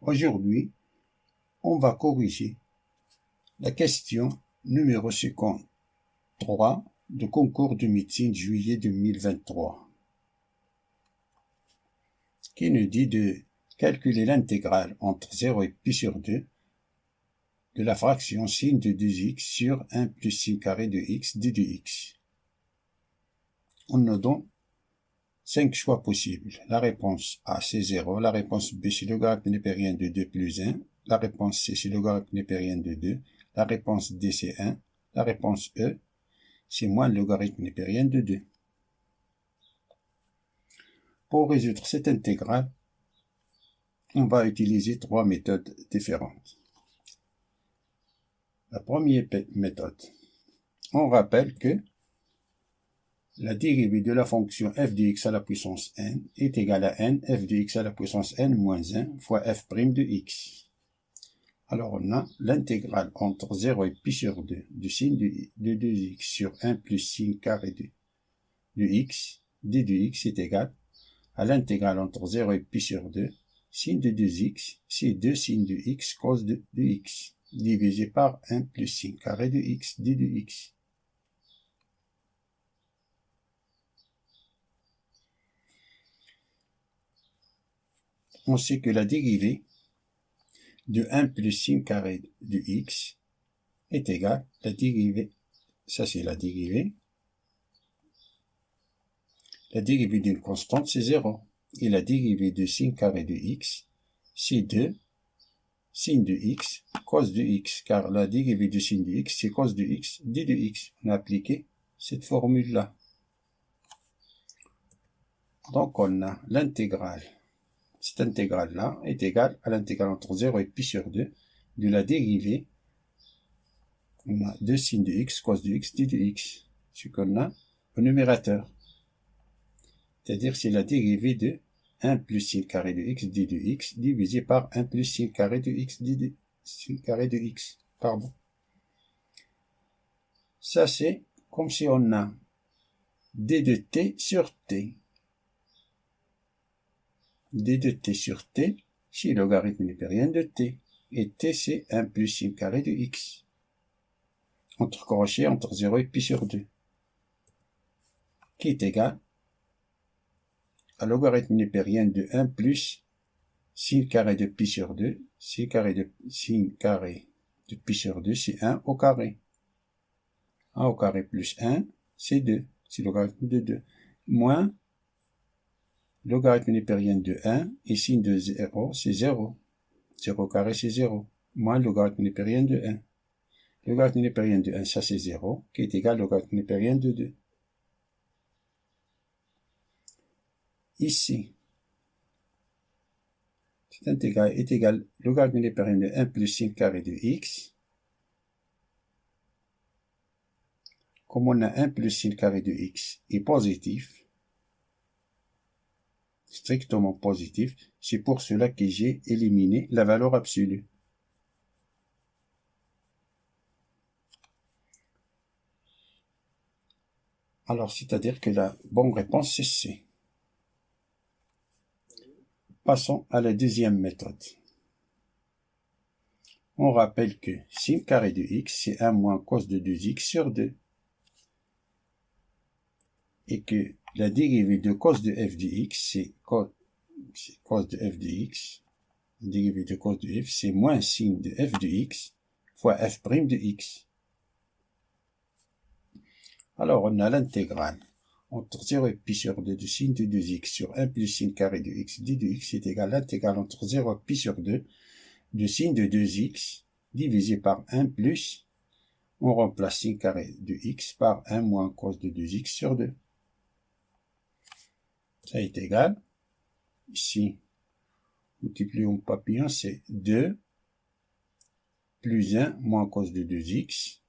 Aujourd'hui, on va corriger la question numéro 53 du concours de médecine juillet 2023 qui nous dit de calculer l'intégrale entre 0 et pi sur 2 de la fraction sin de 2x sur 1 plus sin carré de x d de x. On nous donne 5 choix possibles. La réponse A, c'est 0. La réponse B, c'est logarithme népérien de 2 plus 1. La réponse C, c'est logarithme népérien de 2. La réponse D, c'est 1. La réponse E, c'est moins le logarithme népérien de 2. Pour résoudre cette intégrale, on va utiliser 3 méthodes différentes. La première méthode, on rappelle que la dérivée de la fonction f de x à la puissance n est égale à n f de x à la puissance n moins 1 fois f' de x. Alors on a l'intégrale entre 0 et pi sur 2 de sin de 2x sur 1 plus sin carré de x d de x est égal à l'intégrale entre 0 et pi sur 2 sin de 2x, c'est 2 sin de x cos de x, divisé par 1 plus sin carré de x d de x. On sait que la dérivée de 1 plus sin carré de x est égale à la dérivée, ça c'est la dérivée d'une constante c'est 0, et la dérivée de sin carré de x c'est 2 sin de x cos de x, car la dérivée de sin de x c'est cos de x d de x. On a appliqué cette formule là. Donc on a l'intégrale, cette intégrale là est égale à l'intégrale entre 0 et pi sur 2 de la dérivée, on a 2 sin de x cos de x d de x, ce qu'on a au numérateur, c'est-à-dire c'est la dérivée de 1 plus sin carré de x d de x divisé par 1 plus sin carré de x d de sin carré de x, pardon. Ça c'est comme si on a d de t sur t. d de t sur t, c'est le logarithme népérien de t, et t c'est 1 plus sin carré de x, entre crochet entre 0 et pi sur 2, qui est égal à logarithme népérien de 1 plus sin carré de pi sur 2, sin carré de pi sur 2, c'est 1 au carré. 1 au carré plus 1, c'est 2, c'est logarithme de 2, moins logarithme népérien de 1, et sin de 0, c'est 0. 0 au carré, c'est 0, moins logarithme népérien de 1. Logarithme népérien de 1, ça c'est 0, qui est égal au logarithme népérien de 2. Ici, cette intégrale est égale au logarithme népérien de 1 plus sin carré de x. Comme on a 1 plus sin carré de x est positif, strictement positif, c'est pour cela que j'ai éliminé la valeur absolue. Alors, c'est-à-dire que la bonne réponse c'est C. Passons à la deuxième méthode. On rappelle que sin carré de x, c'est 1 moins cos de 2x sur 2. Et que la dérivée de cos de f de x, c'est cos de f de x. La dérivée de cos de f, c'est moins sin de f de x fois f' de x. Alors, on a l'intégrale entre 0 et pi sur 2 de sin de 2x sur 1 plus sin carré de x d de x est égal à l'intégrale entre 0 et pi sur 2 de sin de 2x divisé par 1 plus, on remplace sin carré de x par 1 moins cos de 2x sur 2. Ça est égal, ici, multiplions papillon, c'est 2 plus 1 moins cos de 2x.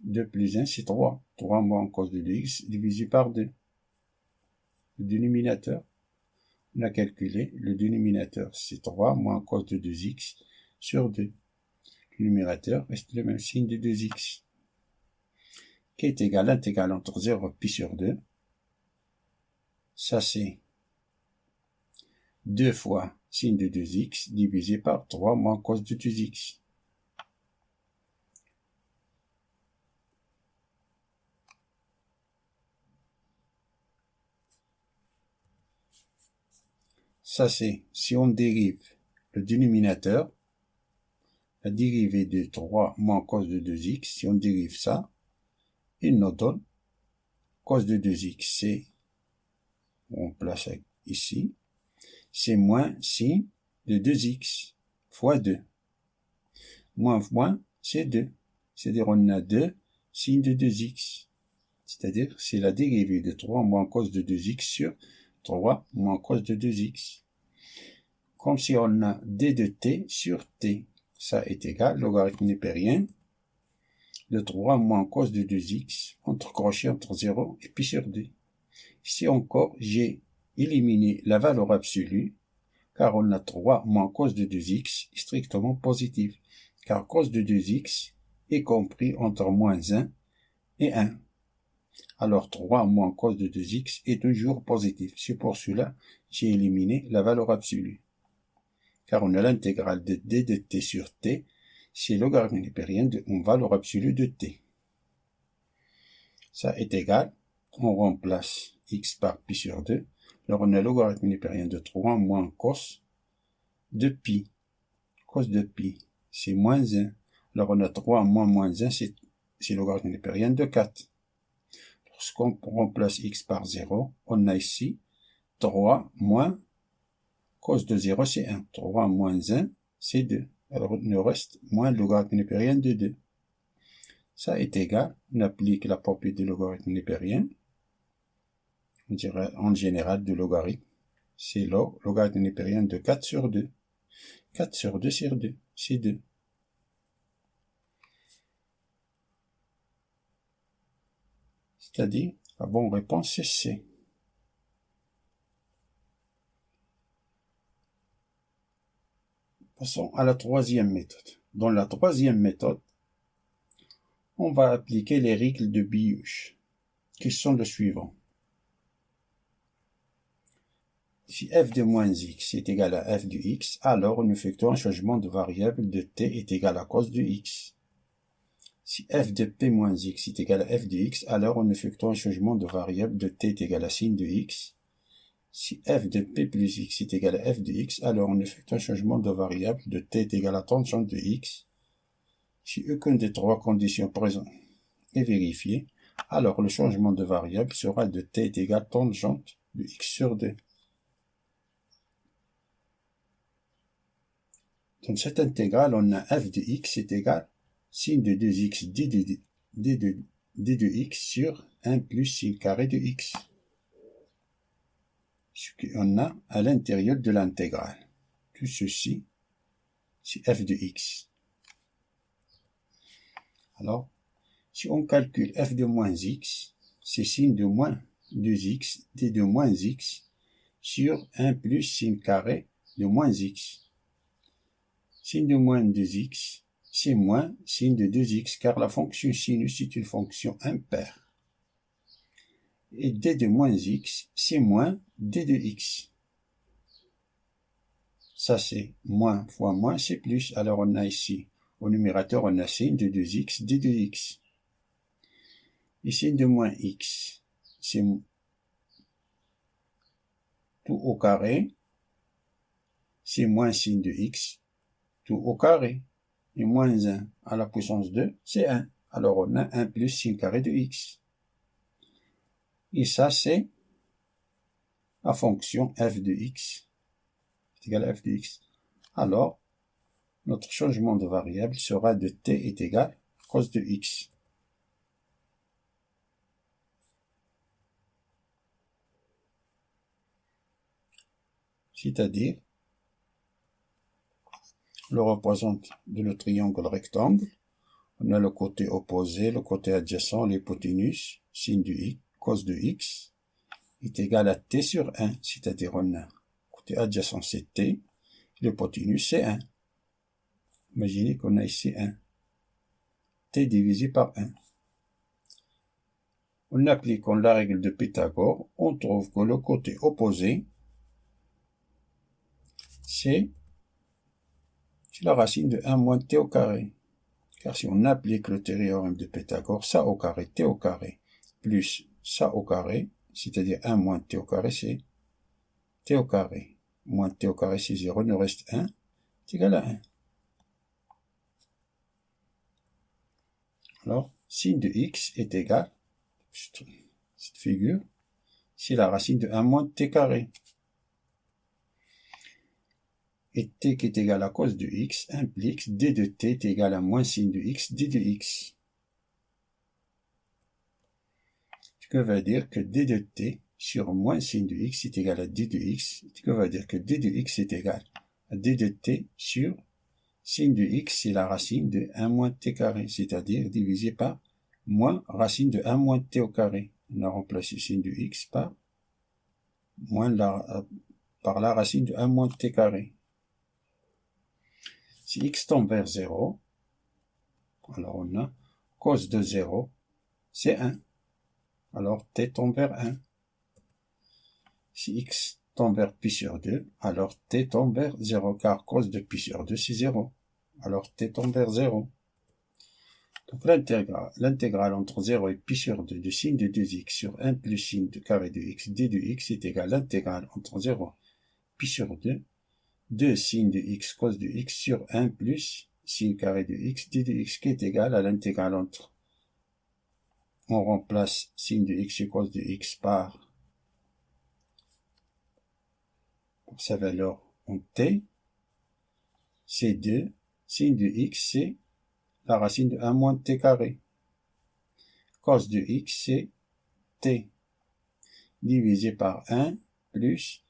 2 plus 1, c'est 3. 3 moins cos de 2x divisé par 2. Le dénominateur, on a calculé, le dénominateur, c'est 3 moins cos de 2x sur 2. Le numérateur reste le même signe de 2x, qui est égal à l'intégrale entre 0 et pi sur 2. Ça, c'est 2 fois sin de 2x divisé par 3 moins cos de 2x. Ça c'est, si on dérive le dénominateur, la dérivée de 3 moins cos de 2x, si on dérive ça, il nous donne cos de 2x, c'est, on place ici, c'est moins sin de 2x fois 2. Moins, c'est 2. C'est-à-dire, on a 2 sin de 2x. C'est-à-dire, c'est la dérivée de 3 moins cos de 2x sur 3 moins cos de 2x. Comme si on a d de t sur t. Ça est égal, logarithme népérien de 3 moins cos de 2x, entre crochet entre 0 et pi sur 2. Ici encore, j'ai éliminé la valeur absolue, car on a 3 moins cos de 2x strictement positif, car cos de 2x est compris entre moins 1 et 1. Alors 3 moins cos de 2x est toujours positif. C'est pour cela que j'ai éliminé la valeur absolue. Car on a l'intégrale de d de t sur t, c'est logarithme népérien de une valeur absolue de t. Ça est égal, on remplace x par pi sur 2, alors on a logarithme népérien de 3 moins cos de pi. Cos de pi, c'est moins 1. Alors on a 3 moins 1, c'est logarithme népérien de 4. Lorsqu'on remplace x par 0, on a ici 3 moins cos de 0, c'est 1. 3 moins 1, c'est 2. Alors il nous reste moins le logarithme népérien de 2. Ça est égal, on applique la propriété de logarithme népérien. On dirait en général de logarithme. C'est logarithme népérien de 4 sur 2. 4 sur 2 sur 2, c'est 2. C'est-à-dire, la bonne réponse c'est C. Passons à la troisième méthode. Dans la troisième méthode, on va appliquer les règles de Biot, qui sont le suivant. Si f de moins x est égal à f de x, alors on effectue un changement de variable de t est égal à cos de x. Si f de p moins x est égal à f de x, alors on effectue un changement de variable de t est égal à sin de x. Si f de p plus x est égal à f de x, alors on effectue un changement de variable de t est égal à tangente de x. Si aucune des trois conditions présentes est vérifiée, alors le changement de variable sera de t est égal à tangente de x sur 2. Dans cette intégrale, on a f de x est égal sin de 2x d de x sur 1 plus sin carré de x. Ce qu'on a à l'intérieur de l'intégrale. Tout ceci, c'est f de x. Alors, si on calcule f de moins x, c'est sin de moins 2x d de moins x sur 1 plus sin carré de moins x. Sin de moins 2x, c'est moins sin de 2x, car la fonction sinus est une fonction impaire. Et d de moins x, c'est moins d de x. Ça c'est moins fois moins, c'est plus. Alors on a ici, au numérateur, on a sin de 2x, d de x. Et sin de moins x, c'est tout au carré, c'est moins sin de x, tout au carré. Et moins 1 à la puissance 2, c'est 1. Alors on a 1 plus sin carré de x. Et ça, c'est la fonction f de x est égal à f de x. Alors, notre changement de variable sera de t est égal à cos de x. C'est-à-dire, le représente de le triangle rectangle. On a le côté opposé, le côté adjacent, l'hypoténuse, sin de x, cos de x, est égal à t sur 1. C'est-à-dire, on a le côté adjacent, c'est t, l'hypoténuse, c'est 1. Imaginez qu'on a ici 1. T divisé par 1. En appliquant la règle de Pythagore, on trouve que le côté opposé c'est la racine de 1 moins t au carré. Car si on applique le théorème de Pythagore, ça au carré, t au carré, plus ça au carré, c'est-à-dire 1 moins t au carré, c'est t au carré. Moins t au carré, c'est 0, il nous reste 1, c'est égal à 1. Alors, sin de x est égal, cette figure, c'est la racine de 1 moins t carré. Et t qui est égal à cos de x implique d de t est égal à moins sin de x, d de x. Ce que veut dire que d de t sur moins sin de x est égal à d de x. Ce que veut dire que d de x est égal à d de t sur sin de x, c'est la racine de 1 moins t carré, c'est-à-dire divisé par moins racine de 1 moins t au carré. On a remplacé sin de x par la racine de 1 moins t carré. Si x tend vers 0, alors on a cos de 0, c'est 1. Alors t tend vers 1. Si x tend vers pi sur 2, alors t tend vers 0, car cos de pi sur 2, c'est 0. Alors t tend vers 0. Donc l'intégrale entre 0 et pi sur 2 de sin de 2x sur 1 plus sin de carré de x, d de x est égal à l'intégrale entre 0 et pi sur 2, 2 sin de x cos de x sur 1 plus sin carré de x, d de x qui est égal à l'intégrale entre, on remplace sin de x et cos de x par sa valeur en t, c'est 2, sin de x c'est la racine de 1 moins t carré, cos de x c'est t, divisé par 1 plus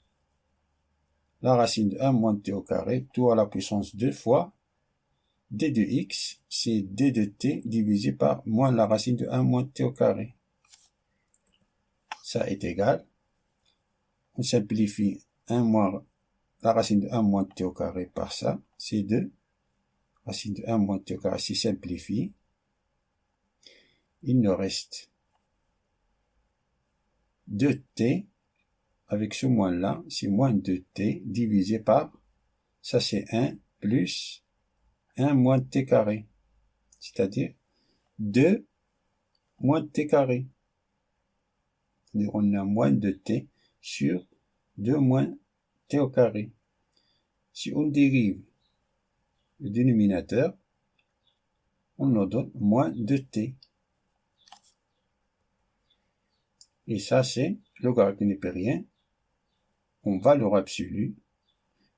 la racine de 1 moins t au carré, tout à la puissance 2 fois d de x, c'est d de t divisé par moins la racine de 1 moins t au carré. Ça est égal, on simplifie 1 moins la racine de 1 moins t au carré par ça, c'est 2, racine de 1 moins t au carré, c'est simplifié. Il nous reste 2t, avec ce moins-là, c'est moins 2t divisé par, ça c'est 1 plus 1 moins t carré, c'est-à-dire 2 moins t carré. C'est-à-dire on a moins de t sur 2 moins t au carré. Si on dérive le dénominateur, on nous donne moins de t. Et ça, c'est logarithme népérien en valeur absolue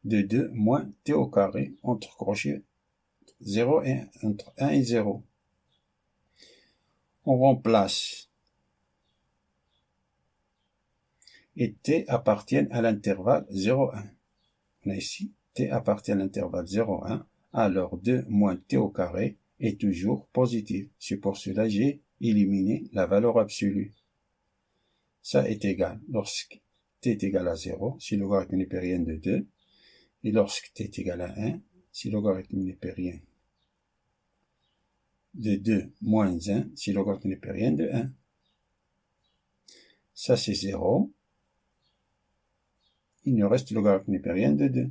de 2 moins t au carré entre crochets 0 et entre 1 et 0. On remplace et t appartient à l'intervalle 0,1. On a ici t appartient à l'intervalle 0,1, alors 2 moins t au carré est toujours positif. C'est pour cela que j'ai éliminé la valeur absolue. Ça est égal, lorsque t est égal à 0, c'est logarithme népérien de 2, et lorsque t est égal à 1, c'est logarithme népérien de 2 moins 1, c'est logarithme népérien de 1. Ça c'est 0. Il nous reste logarithme népérien de 2.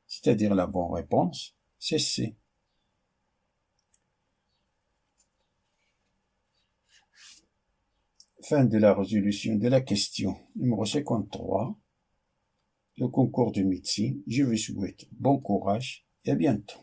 C'est-à-dire la bonne réponse, c'est C. Fin de la résolution de la question numéro 53. Le concours de médecine. Je vous souhaite bon courage et à bientôt.